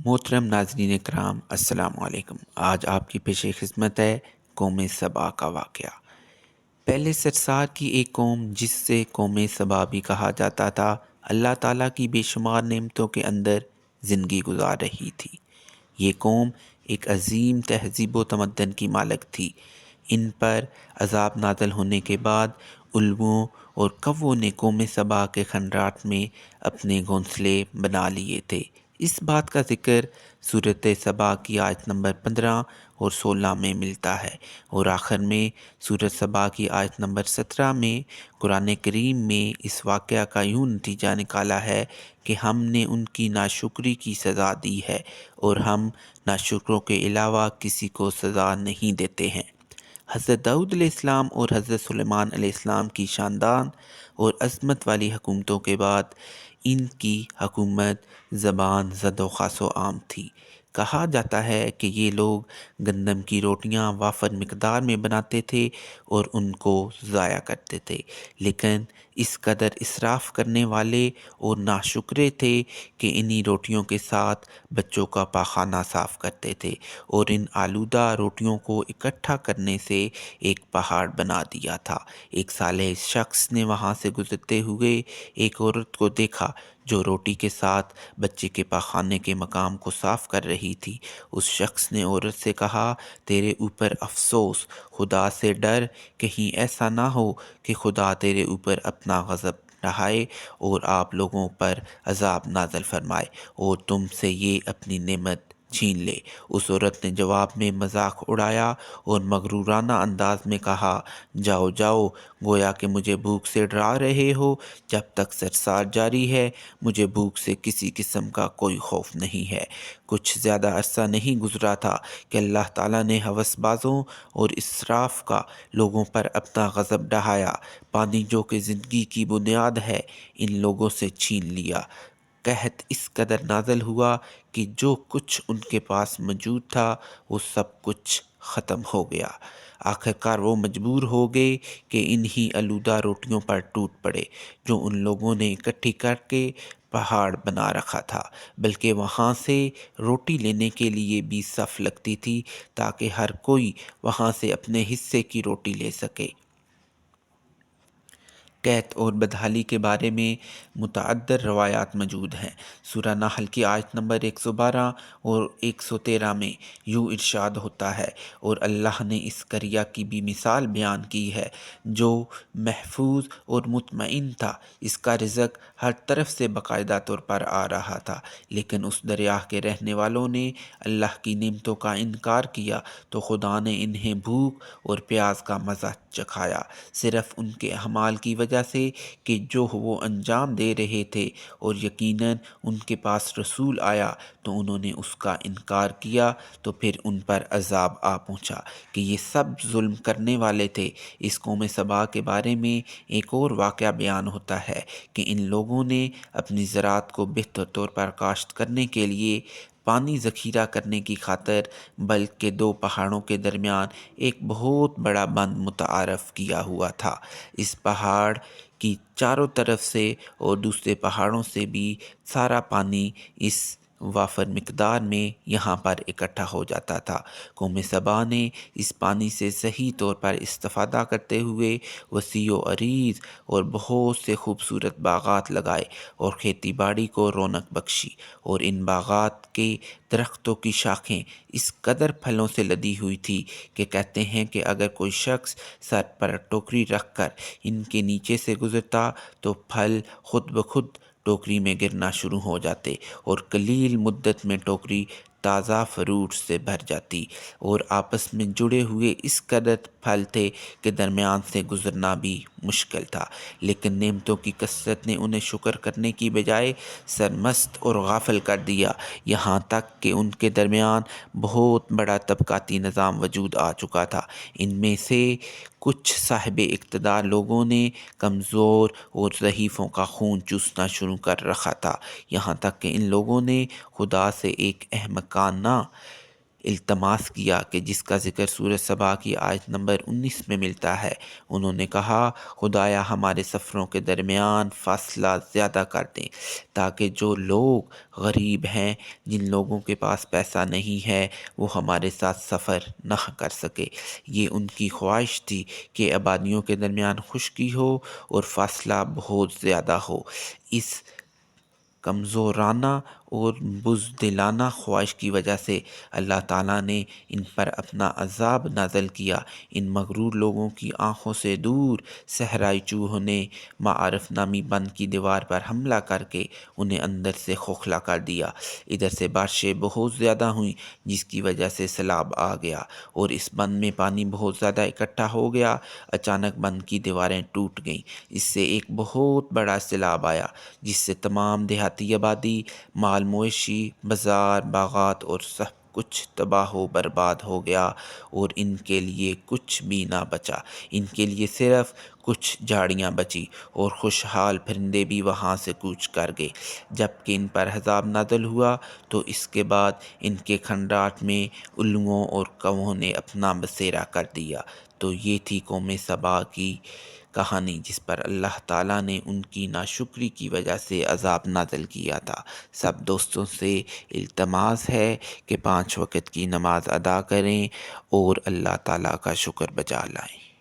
محترم ناظرین کرام، السلام علیکم۔ آج آپ کی پیش خدمت ہے قوم سبا کا واقعہ۔ پہلے سرسار کی ایک قوم جس سے قوم سبا بھی کہا جاتا تھا، اللہ تعالیٰ کی بے شمار نعمتوں کے اندر زندگی گزار رہی تھی۔ یہ قوم ایک عظیم تہذیب و تمدن کی مالک تھی۔ ان پر عذاب نازل ہونے کے بعد الوؤں اور کووں نے قوم سبا کے خنڈرات میں اپنے گھونسلے بنا لیے تھے۔ اس بات کا ذکر سورۃ سبا کی آیت نمبر 15 اور 16 میں ملتا ہے، اور آخر میں سورۃ سبا کی آیت نمبر 17 میں قرآن کریم میں اس واقعہ کا یوں نتیجہ نکالا ہے کہ ہم نے ان کی ناشکری کی سزا دی ہے اور ہم ناشکروں کے علاوہ کسی کو سزا نہیں دیتے ہیں۔ حضرت داؤد علیہ السلام اور حضرت سلیمان علیہ السلام کی شاندان اور عظمت والی حکومتوں کے بعد ان کی حکومت زبان زد و خاص و عام تھی۔ کہا جاتا ہے کہ یہ لوگ گندم کی روٹیاں وافر مقدار میں بناتے تھے اور ان کو ضائع کرتے تھے، لیکن اس قدر اسراف کرنے والے اور ناشکرے تھے کہ انہی روٹیوں کے ساتھ بچوں کا پاخانہ صاف کرتے تھے اور ان آلودہ روٹیوں کو اکٹھا کرنے سے ایک پہاڑ بنا دیا تھا۔ ایک صالح شخص نے وہاں سے گزرتے ہوئے ایک عورت کو دیکھا جو روٹی کے ساتھ بچے کے پاخانے کے مقام کو صاف کر رہی تھی۔ اس شخص نے عورت سے کہا، تیرے اوپر افسوس، خدا سے ڈر، کہیں ایسا نہ ہو کہ خدا تیرے اوپر اپنا غضب ڈھائے اور آپ لوگوں پر عذاب نازل فرمائے اور تم سے یہ اپنی نعمت چھین لے۔ اس عورت نے جواب میں مذاق اڑایا اور مغرورانہ انداز میں کہا، جاؤ جاؤ، گویا کہ مجھے بھوک سے ڈرا رہے ہو۔ جب تک سرسار جاری ہے مجھے بھوک سے کسی قسم کا کوئی خوف نہیں ہے۔ کچھ زیادہ عرصہ نہیں گزرا تھا کہ اللہ تعالیٰ نے ہوس بازوں اور اسراف کا لوگوں پر اپنا غضب ڈھایا۔ پانی جو کہ زندگی کی بنیاد ہے ان لوگوں سے چھین لیا۔ قحط اس قدر نازل ہوا کہ جو کچھ ان کے پاس موجود تھا وہ سب کچھ ختم ہو گیا۔ آخرکار وہ مجبور ہو گئے کہ انہی آلودہ روٹیوں پر ٹوٹ پڑے جو ان لوگوں نے اکٹھی کر کے پہاڑ بنا رکھا تھا، بلکہ وہاں سے روٹی لینے کے لیے بھی صف لگتی تھی تاکہ ہر کوئی وہاں سے اپنے حصے کی روٹی لے سکے۔ قحط اور بدحالی کے بارے میں متعدد روایات موجود ہیں۔ سورہ نحل کی آیت نمبر 112 اور 113 میں یوں ارشاد ہوتا ہے، اور اللہ نے اس قریہ کی بھی مثال بیان کی ہے جو محفوظ اور مطمئن تھا، اس کا رزق ہر طرف سے باقاعدہ طور پر آ رہا تھا، لیکن اس دریا کے رہنے والوں نے اللہ کی نعمتوں کا انکار کیا تو خدا نے انہیں بھوک اور پیاس کا مزہ چکھایا، صرف ان کے اعمال کی وجہ سے کہ جو وہ انجام دے رہے تھے، اور یقیناً ان کے پاس رسول آیا تو انہوں نے اس کا انکار کیا تو پھر ان پر عذاب آ پہنچا کہ یہ سب ظلم کرنے والے تھے۔ اس قوم سبا کے بارے میں ایک اور واقعہ بیان ہوتا ہے کہ ان لوگوں نے اپنی زراعت کو بہتر طور پر کاشت کرنے کے لیے پانی ذخیرہ کرنے کی خاطر بلک کے دو پہاڑوں کے درمیان ایک بہت بڑا بند متعارف کیا ہوا تھا۔ اس پہاڑ کی چاروں طرف سے اور دوسرے پہاڑوں سے بھی سارا پانی اس وافر مقدار میں یہاں پر اکٹھا ہو جاتا تھا۔ قوم سبا نے اس پانی سے صحیح طور پر استفادہ کرتے ہوئے وسیع و عریض اور بہت سے خوبصورت باغات لگائے اور کھیتی باڑی کو رونق بخشی، اور ان باغات کے درختوں کی شاخیں اس قدر پھلوں سے لدی ہوئی تھی کہ کہتے ہیں کہ اگر کوئی شخص سر پر ٹوکری رکھ کر ان کے نیچے سے گزرتا تو پھل خود بخود ٹوکری میں گرنا شروع ہو جاتے اور قلیل مدت میں ٹوکری تازہ فروٹ سے بھر جاتی، اور آپس میں جڑے ہوئے اس قدر پھل تھے کہ درمیان سے گزرنا بھی مشکل تھا، لیکن نعمتوں کی کثرت نے انہیں شکر کرنے کی بجائے سرمست اور غافل کر دیا، یہاں تک کہ ان کے درمیان بہت بڑا طبقاتی نظام وجود آ چکا تھا۔ ان میں سے کچھ صاحب اقتدار لوگوں نے کمزور اور ضعیفوں کا خون چوسنا شروع کر رکھا تھا، یہاں تک کہ ان لوگوں نے خدا سے ایک احمقانہ التماس کیا کہ جس کا ذکر سورہ سبا کی آیت نمبر 19 میں ملتا ہے۔ انہوں نے کہا خدایا ہمارے سفروں کے درمیان فاصلہ زیادہ کر دیں تاکہ جو لوگ غریب ہیں، جن لوگوں کے پاس پیسہ نہیں ہے، وہ ہمارے ساتھ سفر نہ کر سکے۔ یہ ان کی خواہش تھی کہ آبادیوں کے درمیان خشکی ہو اور فاصلہ بہت زیادہ ہو۔ اس کمزورانہ اور بزدلانہ خواہش کی وجہ سے اللہ تعالیٰ نے ان پر اپنا عذاب نازل کیا۔ ان مغرور لوگوں کی آنکھوں سے دور صحرائی چوہوں نے معارف نامی بند کی دیوار پر حملہ کر کے انہیں اندر سے کھوکھلا کر دیا۔ ادھر سے بارشیں بہت زیادہ ہوئیں جس کی وجہ سے سیلاب آ گیا اور اس بند میں پانی بہت زیادہ اکٹھا ہو گیا۔ اچانک بند کی دیواریں ٹوٹ گئیں۔ اس سے ایک بہت بڑا سیلاب آیا جس سے تمام دیہاتی آبادی، مال مویشی، بازار، باغات اور سب کچھ تباہ و برباد ہو گیا اور ان کے لیے کچھ بھی نہ بچا۔ ان کے لیے صرف کچھ جھاڑیاں بچی اور خوشحال پرندے بھی وہاں سے کوچ کر گئے۔ جب کہ ان پر عذاب نازل ہوا تو اس کے بعد ان کے کھنڈرات میں الوؤں اور کووں نے اپنا بسیرا کر دیا۔ تو یہ تھی قوم سبا کی کہانی جس پر اللہ تعالیٰ نے ان کی ناشکری کی وجہ سے عذاب نازل کیا تھا۔ سب دوستوں سے التماس ہے کہ 5 وقت کی نماز ادا کریں اور اللہ تعالیٰ کا شکر بجا لائیں۔